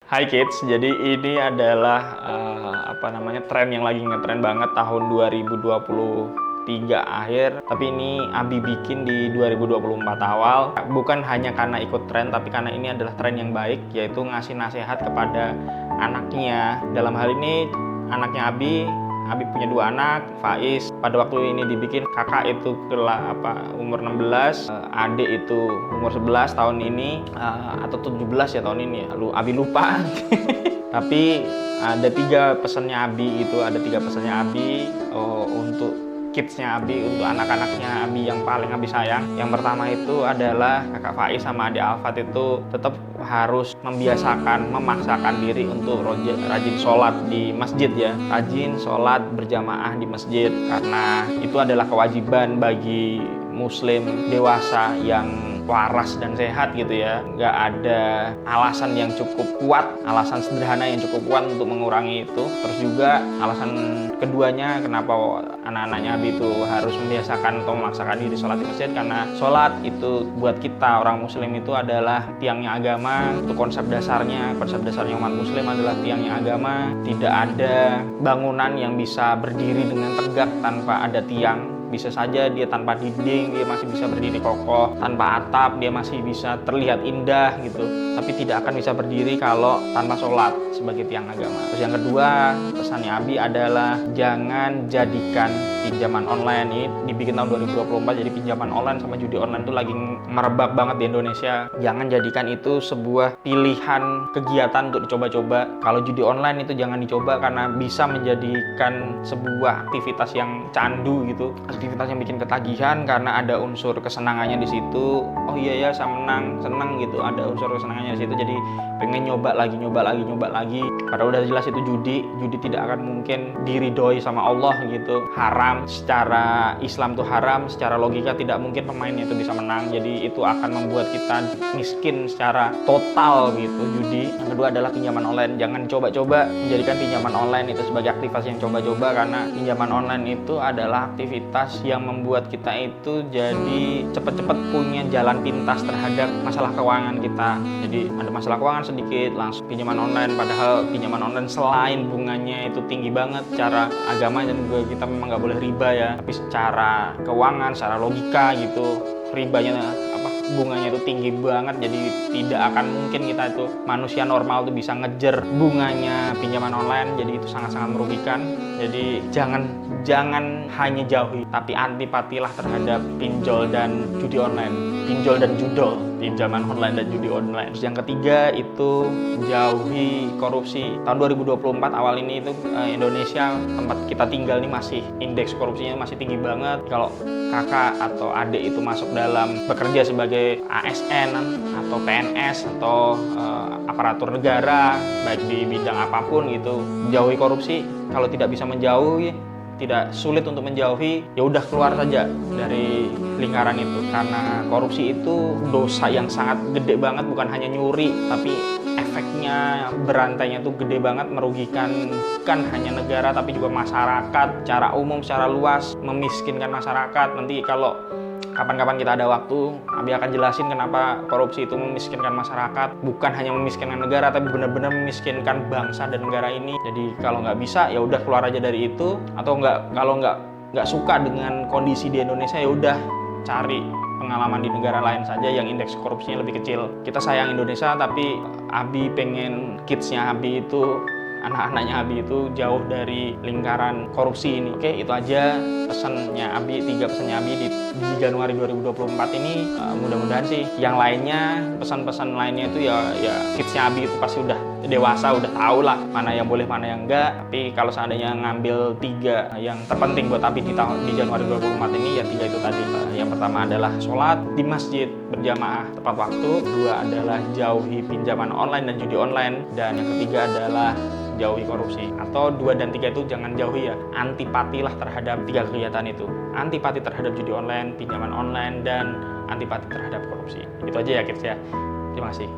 Hai kids, jadi ini adalah tren yang lagi ngetren banget tahun 2023 akhir. Tapi ini Abi bikin di 2024 awal. Bukan hanya karena ikut tren, tapi karena ini adalah tren yang baik, yaitu ngasih nasihat kepada anaknya. Dalam hal ini anaknya Abi punya dua anak, Faiz. Pada waktu ini dibikin, kakak itu umur 16, adik itu umur 11 tahun ini, atau 17 ya tahun ini ya. Abi lupa. Tapi ada tiga pesannya Abi untuk kidsnya Abi, untuk anak-anaknya Abi yang paling Abi sayang. Yang pertama itu adalah kakak Faiz sama adik Alfat itu tetap harus memaksakan diri untuk rajin sholat di masjid ya. Rajin sholat berjamaah di masjid, karena itu adalah kewajiban bagi muslim dewasa yang waras dan sehat gitu ya. Nggak ada alasan yang cukup kuat, alasan sederhana yang cukup kuat untuk mengurangi itu. Terus juga alasan keduanya kenapa anak-anaknya Abi itu harus membiasakan atau memaksakan diri sholat di masjid, karena sholat itu buat kita orang muslim itu adalah tiangnya agama. Itu konsep dasarnya umat muslim adalah tiangnya agama. Tidak ada bangunan yang bisa berdiri dengan tegak tanpa ada tiang. Bisa saja dia tanpa dinding, dia masih bisa berdiri kokoh. Tanpa atap, dia masih bisa terlihat indah gitu. Tapi tidak akan bisa berdiri kalau tanpa sholat sebagai tiang agama. Terus yang kedua, pesannya Abi adalah jangan jadikan pinjaman online ini, dibikin tahun 2024, jadi pinjaman online sama judi online itu lagi merebak banget di Indonesia. Jangan jadikan itu sebuah pilihan kegiatan untuk dicoba-coba. Kalau judi online itu jangan dicoba, karena bisa menjadikan sebuah aktivitas yang candu gitu. Aktivitas yang bikin ketagihan karena ada unsur kesenangannya di situ. Oh iya ya, saya senang gitu, ada unsur kesenangannya di situ, jadi pengen nyoba lagi. Padahal udah jelas itu judi tidak akan mungkin diridhoi sama Allah gitu. Haram, secara Islam tuh haram, secara logika tidak mungkin pemainnya itu bisa menang. Jadi itu akan membuat kita miskin secara total gitu, judi. Yang kedua adalah pinjaman online. Jangan coba-coba menjadikan pinjaman online itu sebagai aktivitas yang coba-coba, karena pinjaman online itu adalah aktivitas yang membuat kita itu jadi cepet-cepet punya jalan pintas terhadap masalah keuangan kita. Jadi ada masalah keuangan sedikit, langsung pinjaman online. Padahal pinjaman online selain bunganya itu tinggi banget secara agama, dan juga kita memang nggak boleh riba ya, tapi secara keuangan, secara logika gitu, bunganya itu tinggi banget. Jadi tidak akan mungkin kita itu manusia normal tuh bisa ngejar bunganya pinjaman online. Jadi itu sangat-sangat merugikan. Jadi jangan hanya jauhi, tapi antipatilah terhadap pinjol dan judi online, pinjol dan judol, pinjaman online dan judi online. Terus yang ketiga itu jauhi korupsi. Tahun 2024 awal ini itu Indonesia, tempat kita tinggal ini, masih indeks korupsinya masih tinggi banget. Kalau kakak atau adik itu masuk dalam bekerja sebagai ASN atau PNS atau aparatur negara, baik di bidang apapun gitu, jauhi korupsi. Kalau tidak bisa menjauhi, tidak sulit untuk menjauhi, ya udah keluar saja dari lingkaran itu. Karena korupsi itu dosa yang sangat gede banget, bukan hanya nyuri, tapi efeknya, berantainya tuh gede banget, merugikan bukan hanya negara tapi juga masyarakat secara umum, secara luas, memiskinkan masyarakat. Nanti kalau kapan-kapan kita ada waktu, Abi akan jelasin kenapa korupsi itu memiskinkan masyarakat. Bukan hanya memiskinkan negara, tapi benar-benar memiskinkan bangsa dan negara ini. Jadi kalau nggak bisa, ya udah keluar aja dari itu. Atau kalau nggak suka dengan kondisi di Indonesia, ya udah cari pengalaman di negara lain saja yang indeks korupsinya lebih kecil. Kita sayang Indonesia, tapi Abi pengen kidsnya Abi itu, anak-anaknya Abi itu jauh dari lingkaran korupsi ini. Oke, itu aja tiga pesannya Abi di Januari 2024 ini. Mudah-mudahan sih yang lainnya, pesan-pesan lainnya itu ya kidsnya Abi itu pasti udah dewasa, udah tahu lah mana yang boleh, mana yang enggak. Tapi kalau seandainya ngambil tiga yang terpenting buat Abi di Januari 2024 ini, ya tiga itu tadi. Yang pertama adalah sholat di masjid berjamaah tepat waktu. Kedua adalah jauhi pinjaman online dan judi online. Dan yang ketiga adalah jauhi korupsi. Atau 2 dan 3 itu jangan jauhi ya, antipatilah terhadap 3 kegiatan itu. Antipati terhadap judi online, pinjaman online, dan antipati terhadap korupsi. Itu aja ya kids ya. Terima kasih.